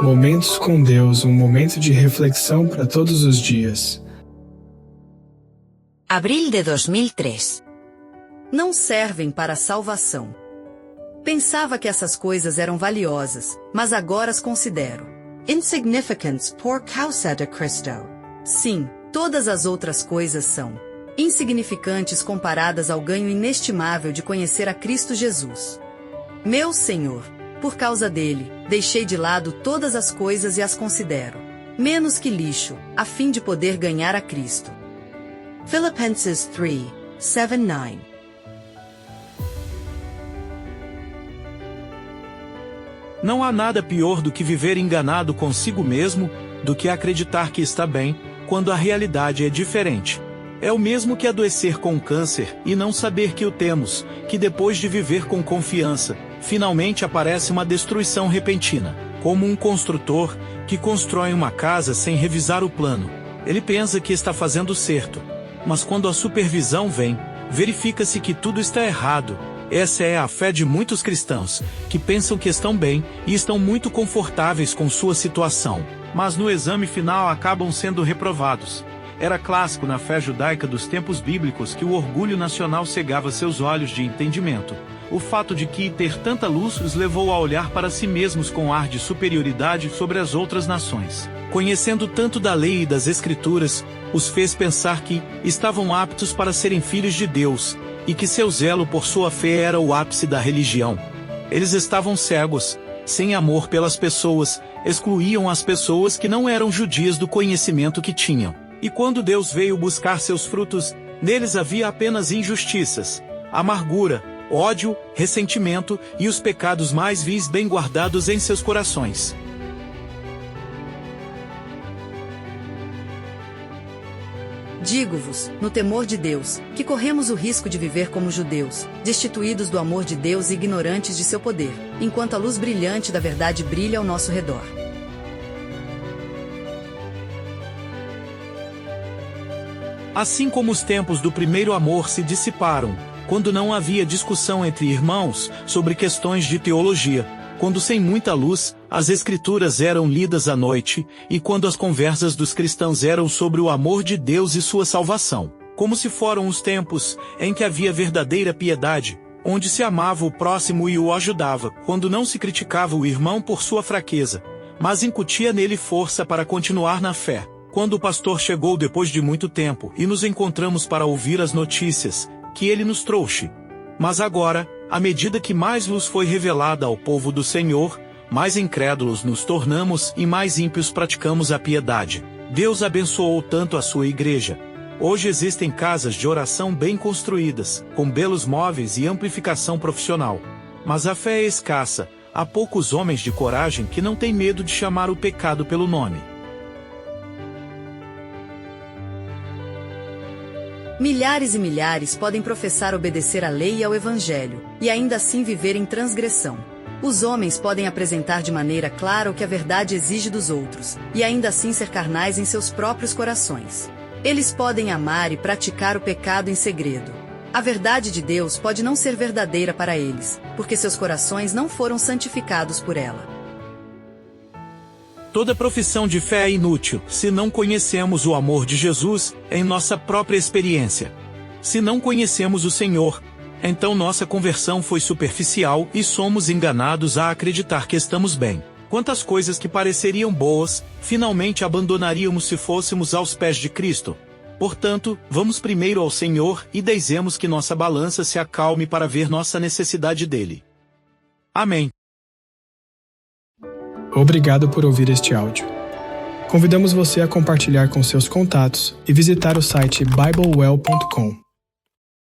Momentos com Deus, um momento de reflexão para todos os dias. Abril de 2003. Não servem para a salvação. Pensava que essas coisas eram valiosas, mas agora as considero insignificant por causa de Cristo. Sim, todas as outras coisas são insignificantes comparadas ao ganho inestimável de conhecer a Cristo Jesus. Meu Senhor, por causa dele, deixei de lado todas as coisas e as considero menos que lixo, a fim de poder ganhar a Cristo. Filipenses 3, 7, 9. Não há nada pior do que viver enganado consigo mesmo, do que acreditar que está bem, quando a realidade é diferente. É o mesmo que adoecer com câncer e não saber que o temos, que depois de viver com confiança, finalmente aparece uma destruição repentina. Como um construtor que constrói uma casa sem revisar o plano. Ele pensa que está fazendo certo, mas quando a supervisão vem, verifica-se que tudo está errado. Essa é a fé de muitos cristãos, que pensam que estão bem e estão muito confortáveis com sua situação, mas no exame final acabam sendo reprovados. Era clássico na fé judaica dos tempos bíblicos que o orgulho nacional cegava seus olhos de entendimento. O fato de que ter tanta luz os levou a olhar para si mesmos com ar de superioridade sobre as outras nações. Conhecendo tanto da lei e das escrituras, os fez pensar que estavam aptos para serem filhos de Deus, e que seu zelo por sua fé era o ápice da religião. Eles estavam cegos, sem amor pelas pessoas, excluíam as pessoas que não eram judias do conhecimento que tinham. E quando Deus veio buscar seus frutos, neles havia apenas injustiças, amargura, ódio, ressentimento e os pecados mais vis bem guardados em seus corações. Digo-vos, no temor de Deus, que corremos o risco de viver como judeus, destituídos do amor de Deus e ignorantes de seu poder, enquanto a luz brilhante da verdade brilha ao nosso redor. Assim como os tempos do primeiro amor se dissiparam, quando não havia discussão entre irmãos sobre questões de teologia, quando sem muita luz, as escrituras eram lidas à noite, e quando as conversas dos cristãos eram sobre o amor de Deus e sua salvação, como se foram os tempos em que havia verdadeira piedade, onde se amava o próximo e o ajudava, quando não se criticava o irmão por sua fraqueza, mas incutia nele força para continuar na fé. Quando o pastor chegou depois de muito tempo e nos encontramos para ouvir as notícias que ele nos trouxe. Mas agora, à medida que mais luz foi revelada ao povo do Senhor, mais incrédulos nos tornamos e mais ímpios praticamos a piedade. Deus abençoou tanto a sua igreja. Hoje existem casas de oração bem construídas, com belos móveis e amplificação profissional. Mas a fé é escassa, há poucos homens de coragem que não têm medo de chamar o pecado pelo nome. Milhares e milhares podem professar obedecer à lei e ao Evangelho, e ainda assim viver em transgressão. Os homens podem apresentar de maneira clara o que a verdade exige dos outros, e ainda assim ser carnais em seus próprios corações. Eles podem amar e praticar o pecado em segredo. A verdade de Deus pode não ser verdadeira para eles, porque seus corações não foram santificados por ela. Toda profissão de fé é inútil, se não conhecemos o amor de Jesus em nossa própria experiência. Se não conhecemos o Senhor, então nossa conversão foi superficial e somos enganados a acreditar que estamos bem. Quantas coisas que pareceriam boas, finalmente abandonaríamos se fôssemos aos pés de Cristo. Portanto, vamos primeiro ao Senhor e deixemos que nossa balança se acalme para ver nossa necessidade dele. Amém. Obrigado por ouvir este áudio. Convidamos você a compartilhar com seus contatos e visitar o site biblewell.com.